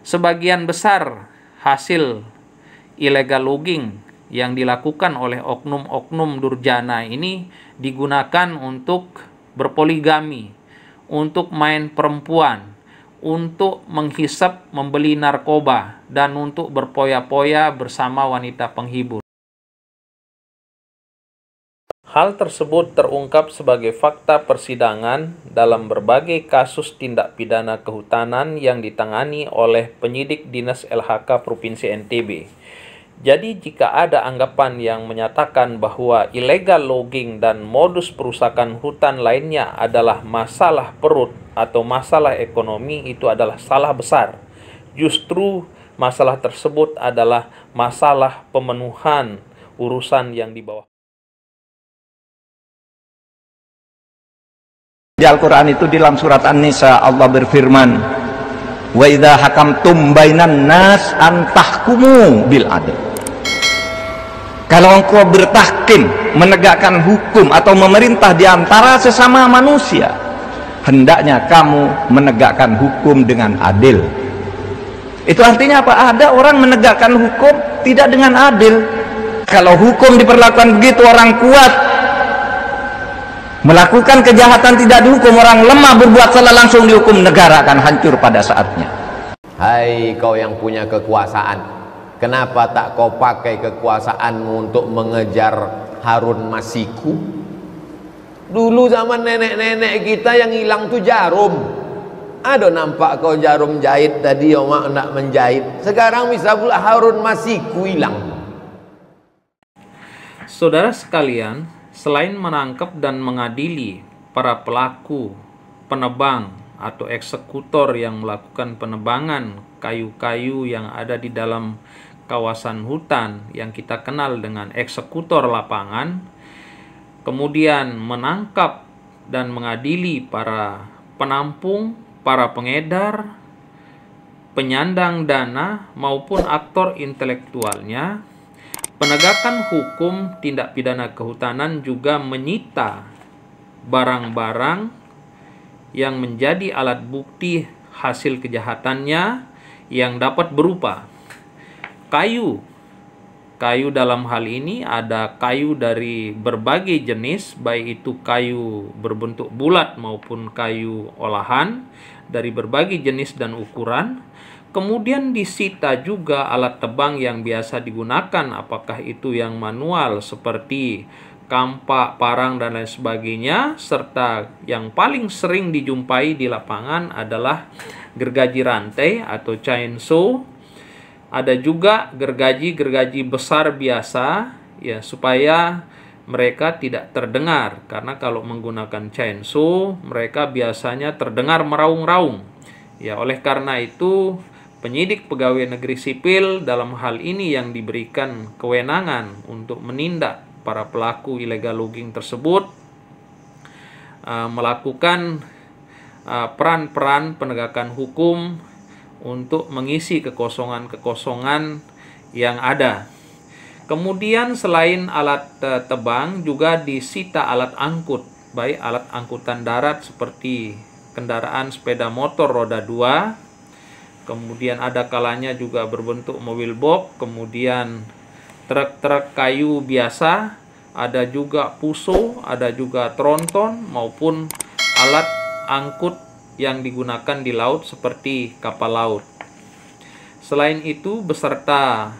Sebagian besar hasil illegal logging yang dilakukan oleh oknum-oknum durjana ini digunakan untuk berpoligami, untuk main perempuan, untuk menghisap membeli narkoba, dan untuk berpoya-poya bersama wanita penghibur. Hal tersebut terungkap sebagai fakta persidangan dalam berbagai kasus tindak pidana kehutanan yang ditangani oleh penyidik Dinas LHK Provinsi NTB. Jadi jika ada anggapan yang menyatakan bahwa illegal logging dan modus perusakan hutan lainnya adalah masalah perut atau masalah ekonomi, itu adalah salah besar. Justru masalah tersebut adalah masalah pemenuhan urusan yang di bawah. Di Al-Quran itu di dalam surat An-Nisa Allah berfirman, wa idza hakamtum bainan nas an tahkumu bil adl. Kalau engkau bertahkim, menegakkan hukum atau memerintah di antara sesama manusia, hendaknya kamu menegakkan hukum dengan adil. Itu artinya apa? Ada orang menegakkan hukum tidak dengan adil. Kalau hukum diperlakukan begitu, orang kuat melakukan kejahatan tidak dihukum, orang lemah berbuat salah langsung dihukum, negara akan hancur pada saatnya. Hai kau yang punya kekuasaan, kenapa tak kau pakai kekuasaanmu untuk mengejar Harun Masiku? Dulu zaman nenek-nenek kita yang hilang tuh jarum. Ada nampak kau jarum jahit tadi, mak nak menjahit. Sekarang bisa pula Harun Masiku hilang. Saudara sekalian, selain menangkap dan mengadili para pelaku penebang atau eksekutor yang melakukan penebangan kayu-kayu yang ada di dalam kawasan hutan yang kita kenal dengan eksekutor lapangan, kemudian menangkap dan mengadili para penampung, para pengedar, penyandang dana maupun aktor intelektualnya, penegakan hukum tindak pidana kehutanan juga menyita barang-barang yang menjadi alat bukti hasil kejahatannya yang dapat berupa kayu. Kayu dalam hal ini ada kayu dari berbagai jenis, baik itu kayu berbentuk bulat maupun kayu olahan dari berbagai jenis dan ukuran. Kemudian disita juga alat tebang yang biasa digunakan, apakah itu yang manual seperti kampak, parang, dan lain sebagainya, serta yang paling sering dijumpai di lapangan adalah gergaji rantai atau chainsaw. Ada juga gergaji besar biasa, ya, supaya mereka tidak terdengar, karena kalau menggunakan chainsaw mereka biasanya terdengar meraung-raung. Ya, oleh karena itu penyidik pegawai negeri sipil dalam hal ini yang diberikan kewenangan untuk menindak para pelaku illegal logging tersebut melakukan peran-peran penegakan hukum untuk mengisi kekosongan-kekosongan yang ada. Kemudian selain alat tebang juga disita alat angkut, baik alat angkutan darat seperti kendaraan sepeda motor roda 2, kemudian ada kalanya juga berbentuk mobil box, kemudian truk-truk kayu biasa, ada juga puso, ada juga tronton maupun alat angkut yang digunakan di laut seperti kapal laut. Selain itu, beserta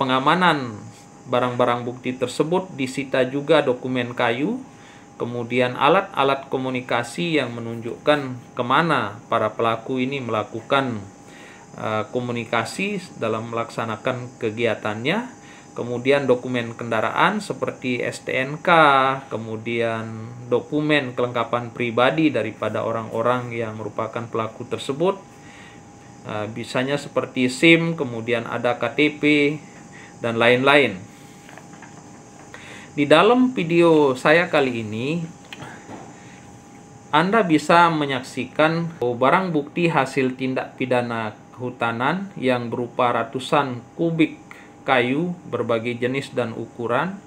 pengamanan barang-barang bukti tersebut disita juga dokumen kayu, kemudian alat-alat komunikasi yang menunjukkan kemana para pelaku ini melakukan komunikasi dalam melaksanakan kegiatannya, kemudian dokumen kendaraan seperti STNK, kemudian dokumen kelengkapan pribadi daripada orang-orang yang merupakan pelaku tersebut, bisanya seperti SIM, kemudian ada KTP, dan lain-lain. Di dalam video saya kali ini, Anda bisa menyaksikan barang bukti hasil tindak pidana kehutanan yang berupa ratusan kubik kayu berbagai jenis dan ukuran,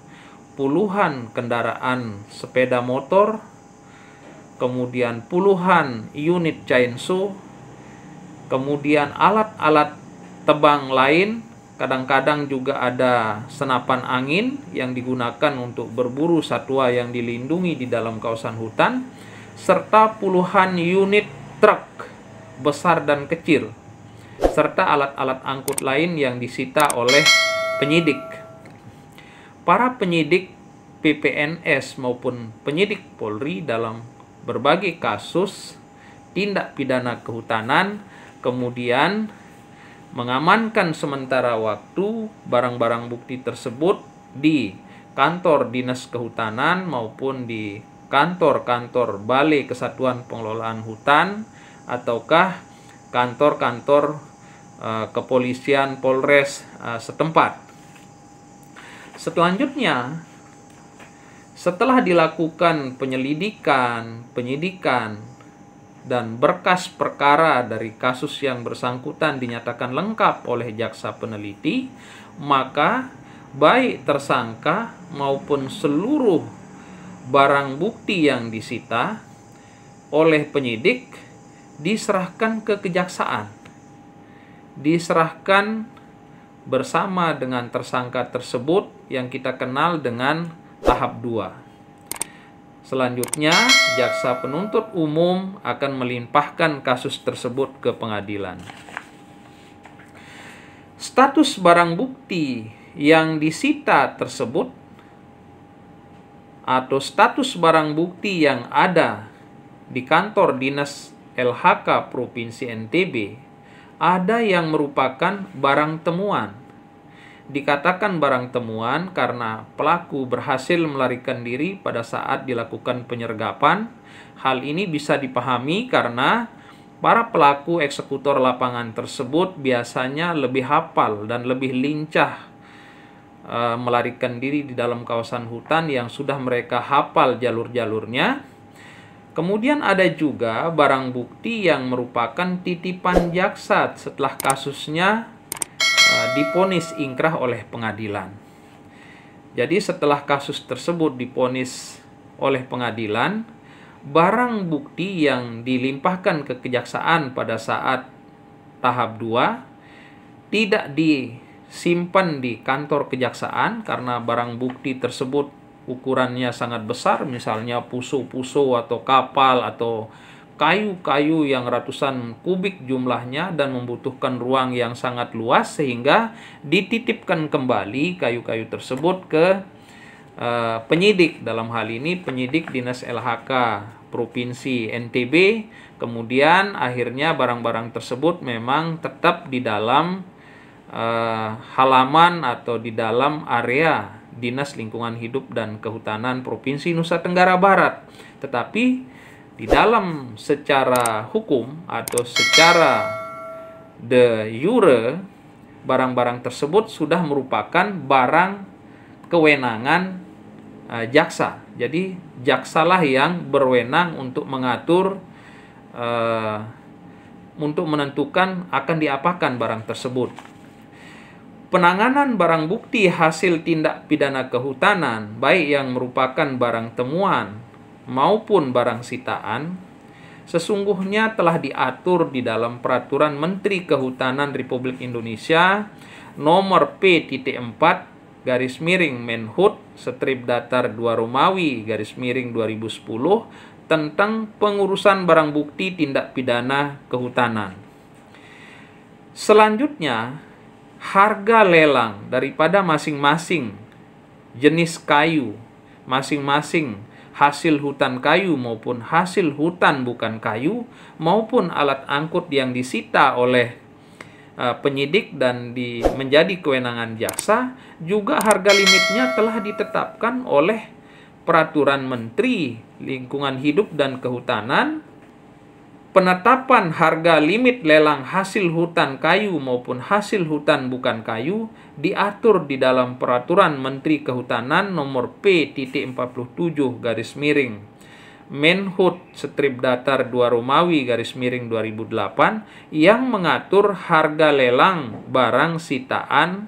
puluhan kendaraan sepeda motor, kemudian puluhan unit chainsaw, kemudian alat-alat tebang lain, kadang-kadang juga ada senapan angin yang digunakan untuk berburu satwa yang dilindungi di dalam kawasan hutan, serta puluhan unit truk besar dan kecil, serta alat-alat angkut lain yang disita oleh penyidik. Para penyidik PPNS maupun penyidik Polri dalam berbagai kasus tindak pidana kehutanan kemudian mengamankan sementara waktu barang-barang bukti tersebut di kantor Dinas Kehutanan maupun di kantor-kantor Balai Kesatuan Pengelolaan Hutan ataukah kantor-kantor kepolisian Polres setempat. Selanjutnya, setelah dilakukan penyelidikan, penyidikan, dan berkas perkara dari kasus yang bersangkutan dinyatakan lengkap oleh jaksa peneliti, maka baik tersangka maupun seluruh barang bukti yang disita oleh penyidik diserahkan ke kejaksaan. Diserahkan bersama dengan tersangka tersebut yang kita kenal dengan tahap 2. Selanjutnya, jaksa penuntut umum akan melimpahkan kasus tersebut ke pengadilan. Status barang bukti yang disita tersebut atau status barang bukti yang ada di kantor Dinas LHK Provinsi NTB ada yang merupakan barang temuan. Dikatakan barang temuan karena pelaku berhasil melarikan diri pada saat dilakukan penyergapan. Hal ini bisa dipahami karena para pelaku eksekutor lapangan tersebut biasanya lebih hafal dan lebih lincah melarikan diri di dalam kawasan hutan yang sudah mereka hafal jalur-jalurnya. Kemudian ada juga barang bukti yang merupakan titipan jaksa setelah kasusnya diponis ingkrah oleh pengadilan. Jadi setelah kasus tersebut diponis oleh pengadilan, barang bukti yang dilimpahkan ke kejaksaan pada saat tahap 2 tidak disimpan di kantor kejaksaan karena barang bukti tersebut ukurannya sangat besar, misalnya puso-puso atau kapal atau kayu-kayu yang ratusan kubik jumlahnya dan membutuhkan ruang yang sangat luas, sehingga dititipkan kembali kayu-kayu tersebut ke penyidik, dalam hal ini penyidik Dinas LHK Provinsi NTB. Kemudian akhirnya barang-barang tersebut memang tetap di dalam halaman atau di dalam area Dinas Lingkungan Hidup dan Kehutanan Provinsi Nusa Tenggara Barat. Tetapi di dalam secara hukum atau secara de jure, barang-barang tersebut sudah merupakan barang kewenangan jaksa. Jadi jaksalah yang berwenang untuk mengatur, untuk menentukan akan diapakan barang tersebut. Penanganan barang bukti hasil tindak pidana kehutanan, baik yang merupakan barang temuan maupun barang sitaan, sesungguhnya telah diatur di dalam Peraturan Menteri Kehutanan Republik Indonesia nomor P.4/Menhub/2 tentang pengurusan barang bukti tindak pidana kehutanan. Selanjutnya, harga lelang daripada masing-masing jenis kayu, masing-masing hasil hutan kayu maupun hasil hutan bukan kayu, maupun alat angkut yang disita oleh penyidik dan menjadi kewenangan jaksa, juga harga limitnya telah ditetapkan oleh Peraturan Menteri Lingkungan Hidup dan Kehutanan. Penetapan harga limit lelang hasil hutan kayu maupun hasil hutan bukan kayu diatur di dalam Peraturan Menteri Kehutanan nomor P.47/Menhub/2 yang mengatur harga lelang barang sitaan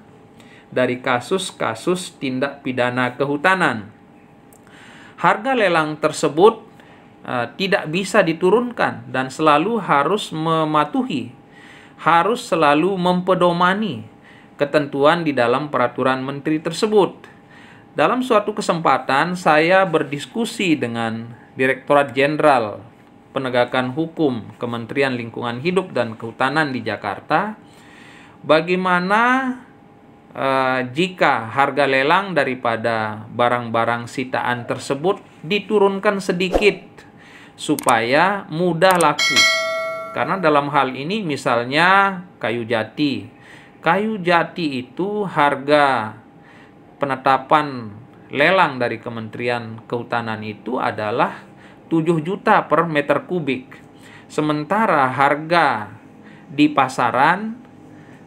dari kasus-kasus tindak pidana kehutanan. Harga lelang tersebut tidak bisa diturunkan dan selalu harus mematuhi harus selalu mempedomani ketentuan di dalam peraturan menteri tersebut. Dalam suatu kesempatan saya berdiskusi dengan Direktorat Jenderal Penegakan Hukum Kementerian Lingkungan Hidup dan Kehutanan di Jakarta, bagaimana jika harga lelang daripada barang-barang sitaan tersebut diturunkan sedikit supaya mudah laku. Karena dalam hal ini misalnya kayu jati. Kayu jati itu harga penetapan lelang dari Kementerian Kehutanan itu adalah 7 juta per meter kubik. Sementara harga di pasaran,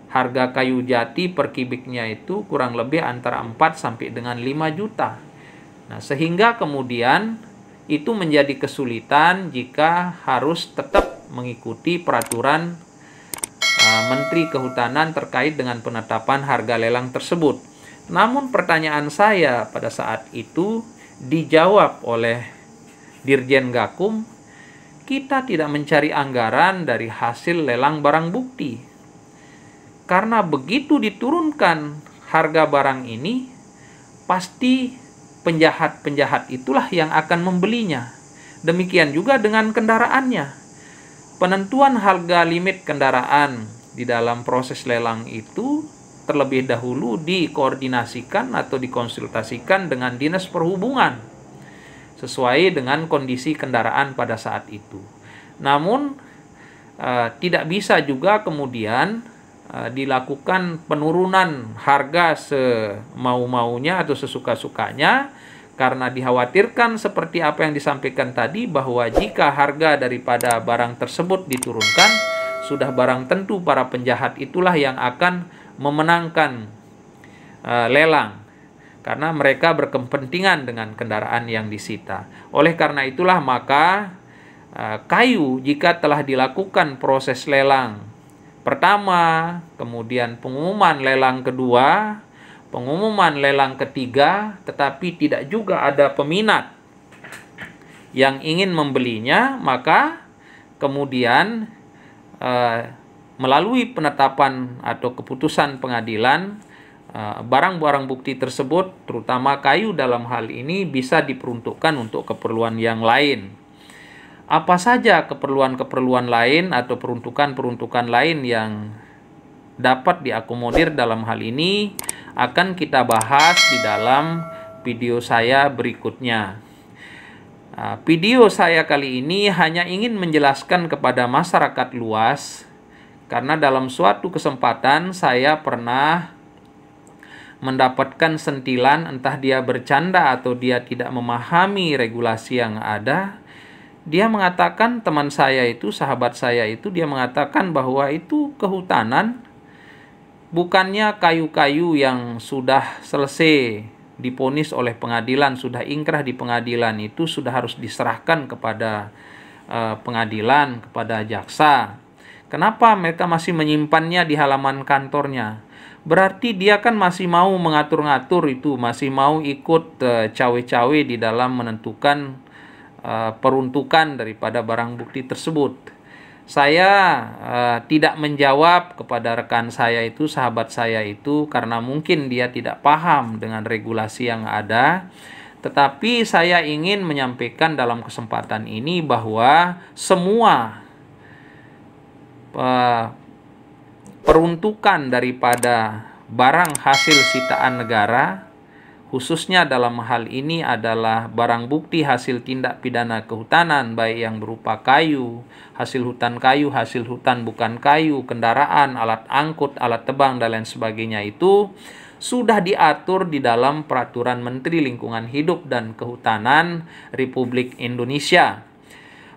harga kayu jati per kubiknya itu kurang lebih antara 4 sampai dengan 5 juta. Nah, sehingga kemudian itu menjadi kesulitan jika harus tetap mengikuti peraturan Menteri Kehutanan terkait dengan penetapan harga lelang tersebut. Namun pertanyaan saya pada saat itu dijawab oleh Dirjen Gakum, kita tidak mencari anggaran dari hasil lelang barang bukti. Karena begitu diturunkan harga barang ini, pasti penjahat-penjahat itulah yang akan membelinya. Demikian juga dengan kendaraannya. Penentuan harga limit kendaraan di dalam proses lelang itu terlebih dahulu dikoordinasikan atau dikonsultasikan dengan Dinas Perhubungan sesuai dengan kondisi kendaraan pada saat itu. Namun tidak bisa juga kemudian dilakukan penurunan harga semau-maunya atau sesuka-sukanya, karena dikhawatirkan seperti apa yang disampaikan tadi, bahwa jika harga daripada barang tersebut diturunkan, sudah barang tentu para penjahat itulah yang akan memenangkan lelang, karena mereka berkepentingan dengan kendaraan yang disita. Oleh karena itulah maka kayu jika telah dilakukan proses lelang pertama, kemudian pengumuman lelang kedua, pengumuman lelang ketiga, tetapi tidak juga ada peminat yang ingin membelinya, maka kemudian melalui penetapan atau keputusan pengadilan, barang-barang bukti tersebut, terutama kayu dalam hal ini, bisa diperuntukkan untuk keperluan yang lain. Apa saja keperluan-keperluan lain atau peruntukan-peruntukan lain yang dapat diakomodir dalam hal ini akan kita bahas di dalam video saya berikutnya. Video saya kali ini hanya ingin menjelaskan kepada masyarakat luas, karena dalam suatu kesempatan saya pernah mendapatkan sentilan, entah dia bercanda atau dia tidak memahami regulasi yang ada. Dia mengatakan, teman saya itu, sahabat saya itu, dia mengatakan bahwa itu kehutanan, bukannya kayu-kayu yang sudah selesai diponis oleh pengadilan, sudah ingkrah di pengadilan, itu sudah harus diserahkan kepada pengadilan, kepada jaksa. Kenapa mereka masih menyimpannya di halaman kantornya? Berarti dia kan masih mau mengatur-ngatur itu, masih mau ikut cawe-cawe di dalam menentukan peruntukan daripada barang bukti tersebut. Saya tidak menjawab kepada rekan saya itu, sahabat saya itu, karena mungkin dia tidak paham dengan regulasi yang ada. Tetapi saya ingin menyampaikan dalam kesempatan ini bahwa semua peruntukan daripada barang hasil sitaan negara, khususnya dalam hal ini adalah barang bukti hasil tindak pidana kehutanan, baik yang berupa kayu, hasil hutan kayu, hasil hutan bukan kayu, kendaraan, alat angkut, alat tebang, dan lain sebagainya, itu sudah diatur di dalam Peraturan Menteri Lingkungan Hidup dan Kehutanan Republik Indonesia.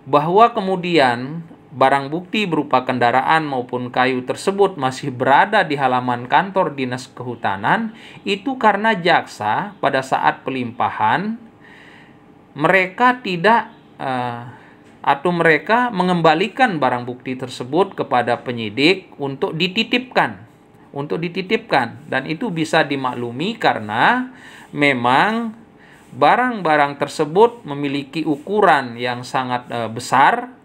Bahwa kemudian barang bukti berupa kendaraan maupun kayu tersebut masih berada di halaman kantor Dinas Kehutanan, itu karena jaksa pada saat pelimpahan mereka tidak atau mereka mengembalikan barang bukti tersebut kepada penyidik untuk dititipkan, dan itu bisa dimaklumi karena memang barang-barang tersebut memiliki ukuran yang sangat besar,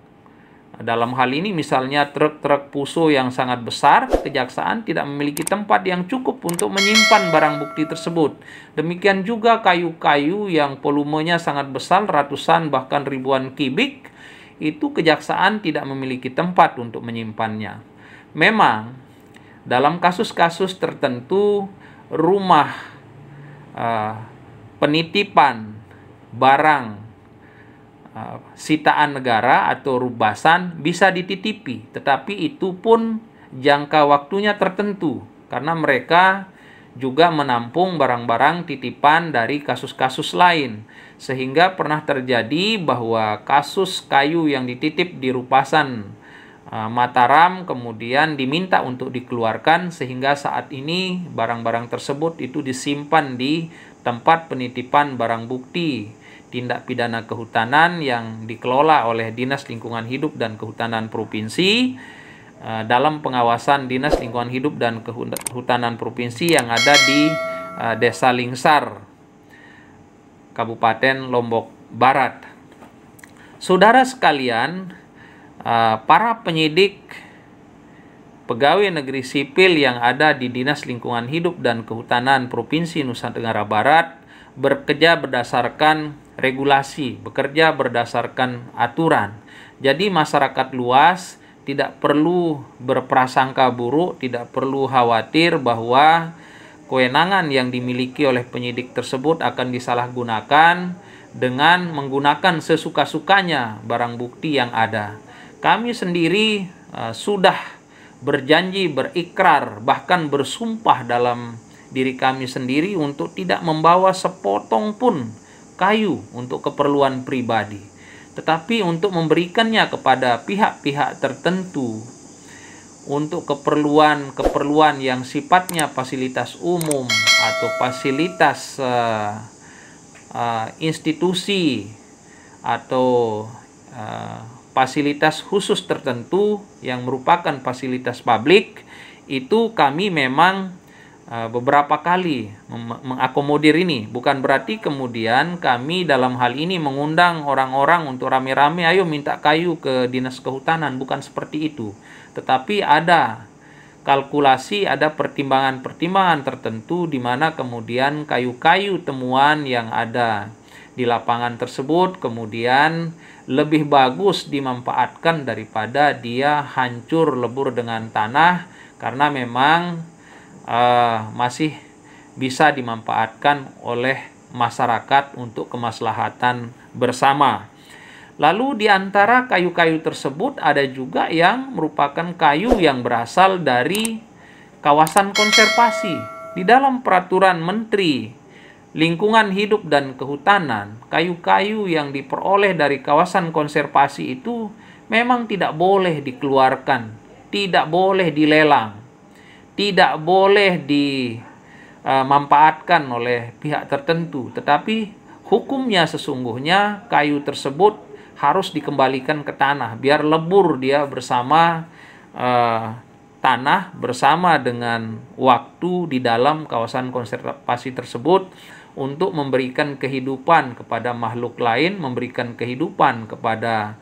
Dalam hal ini misalnya truk-truk puso yang sangat besar, kejaksaan tidak memiliki tempat yang cukup untuk menyimpan barang bukti tersebut. Demikian juga kayu-kayu yang volumenya sangat besar, ratusan bahkan ribuan kubik, itu kejaksaan tidak memiliki tempat untuk menyimpannya. Memang dalam kasus-kasus tertentu rumah penitipan barang sitaan negara atau rubasan bisa dititipi, tetapi itu pun jangka waktunya tertentu karena mereka juga menampung barang-barang titipan dari kasus-kasus lain, sehingga pernah terjadi bahwa kasus kayu yang dititip di rupasan Mataram kemudian diminta untuk dikeluarkan, sehingga saat ini barang-barang tersebut itu disimpan di tempat penitipan barang bukti tindak pidana kehutanan yang dikelola oleh Dinas Lingkungan Hidup dan Kehutanan Provinsi dalam pengawasan Dinas Lingkungan Hidup dan Kehutanan Provinsi yang ada di Desa Lingsar, Kabupaten Lombok Barat. Saudara sekalian, para penyidik pegawai negeri sipil yang ada di Dinas Lingkungan Hidup dan Kehutanan Provinsi Nusa Tenggara Barat bekerja berdasarkan regulasi, bekerja berdasarkan aturan. Jadi masyarakat luas tidak perlu berprasangka buruk, tidak perlu khawatir bahwa kewenangan yang dimiliki oleh penyidik tersebut akan disalahgunakan dengan menggunakan sesuka-sukanya barang bukti yang ada. Kami sendiri sudah berjanji, berikrar, bahkan bersumpah dalam diri kami sendiri untuk tidak membawa sepotong pun kayu untuk keperluan pribadi, tetapi untuk memberikannya kepada pihak-pihak tertentu untuk keperluan yang sifatnya fasilitas umum atau fasilitas institusi atau fasilitas khusus tertentu yang merupakan fasilitas publik. Itu kami memang beberapa kali mengakomodir ini. Bukan berarti kemudian kami dalam hal ini mengundang orang-orang untuk rame-rame ayo minta kayu ke Dinas Kehutanan, bukan seperti itu. Tetapi ada kalkulasi, ada pertimbangan-pertimbangan tertentu di mana kemudian kayu-kayu temuan yang ada di lapangan tersebut kemudian lebih bagus dimanfaatkan daripada dia hancur lebur dengan tanah, karena memang masih bisa dimanfaatkan oleh masyarakat untuk kemaslahatan bersama. Lalu di antara kayu-kayu tersebut ada juga yang merupakan kayu yang berasal dari kawasan konservasi. Di dalam peraturan Menteri Lingkungan Hidup dan Kehutanan, kayu-kayu yang diperoleh dari kawasan konservasi itu memang tidak boleh dikeluarkan, tidak boleh dilelang, tidak boleh dimanfaatkan oleh pihak tertentu, tetapi hukumnya sesungguhnya kayu tersebut harus dikembalikan ke tanah biar lebur dia bersama tanah, bersama dengan waktu di dalam kawasan konservasi tersebut untuk memberikan kehidupan kepada makhluk lain, memberikan kehidupan kepada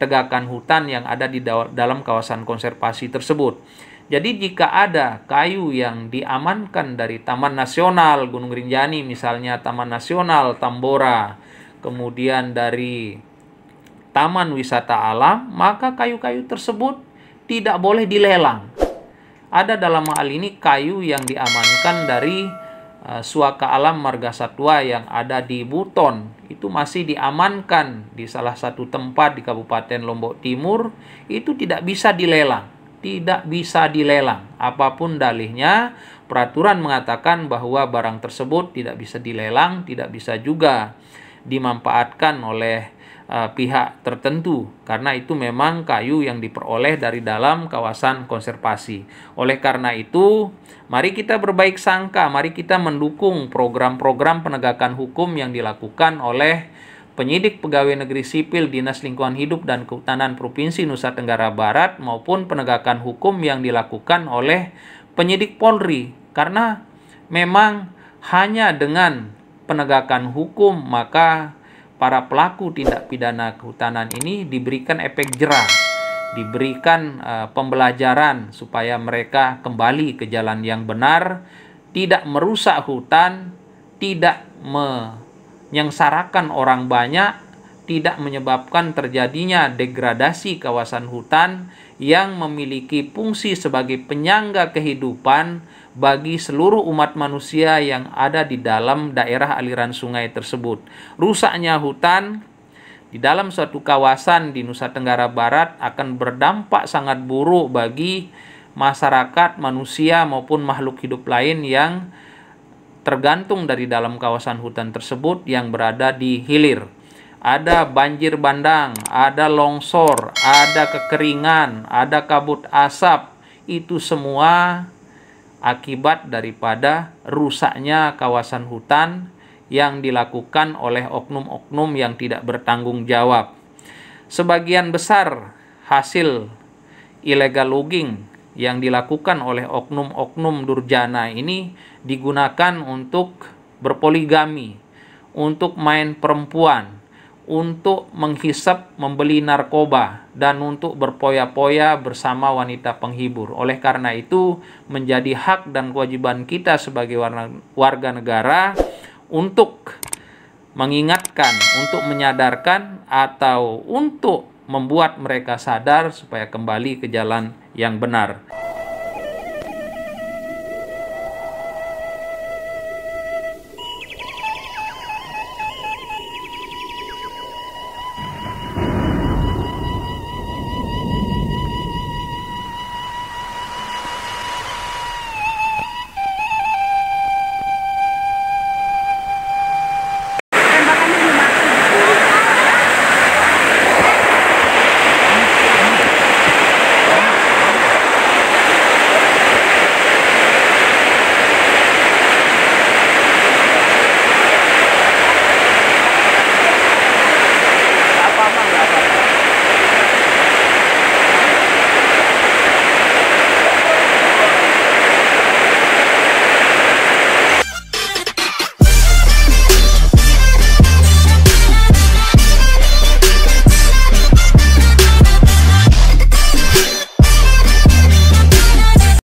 tegakan hutan yang ada di dalam kawasan konservasi tersebut. Jadi jika ada kayu yang diamankan dari Taman Nasional Gunung Rinjani, misalnya Taman Nasional Tambora, kemudian dari Taman Wisata Alam, maka kayu-kayu tersebut tidak boleh dilelang. Ada dalam hal ini kayu yang diamankan dari Suaka Alam Marga Satwa yang ada di Buton, itu masih diamankan di salah satu tempat di Kabupaten Lombok Timur, itu tidak bisa dilelang. Tidak bisa dilelang. Apapun dalihnya, peraturan mengatakan bahwa barang tersebut tidak bisa dilelang, tidak bisa juga dimanfaatkan oleh pihak tertentu, karena itu memang kayu yang diperoleh dari dalam kawasan konservasi. Oleh karena itu, mari kita berbaik sangka, mari kita mendukung program-program penegakan hukum yang dilakukan oleh penyidik pegawai negeri sipil Dinas Lingkungan Hidup dan Kehutanan Provinsi Nusa Tenggara Barat maupun penegakan hukum yang dilakukan oleh penyidik Polri, karena memang hanya dengan penegakan hukum maka para pelaku tindak pidana kehutanan ini diberikan efek jerah. diberikan pembelajaran supaya mereka kembali ke jalan yang benar, tidak merusak hutan, tidak menyengsarakan orang banyak, tidak menyebabkan terjadinya degradasi kawasan hutan yang memiliki fungsi sebagai penyangga kehidupan bagi seluruh umat manusia yang ada di dalam daerah aliran sungai tersebut. Rusaknya hutan di dalam suatu kawasan di Nusa Tenggara Barat akan berdampak sangat buruk bagi masyarakat, manusia maupun makhluk hidup lain yang tergantung dari dalam kawasan hutan tersebut yang berada di hilir. Ada banjir bandang, ada longsor, ada kekeringan, ada kabut asap. Itu semua akibat daripada rusaknya kawasan hutan yang dilakukan oleh oknum-oknum yang tidak bertanggung jawab. Sebagian besar hasil illegal logging yang dilakukan oleh oknum-oknum durjana ini digunakan untuk berpoligami, untuk main perempuan, untuk menghisap, membeli narkoba, dan untuk berpoya-poya bersama wanita penghibur. Oleh karena itu, menjadi hak dan kewajiban kita sebagai warga negara untuk mengingatkan, untuk menyadarkan, atau untuk membuat mereka sadar supaya kembali ke jalan yang benar.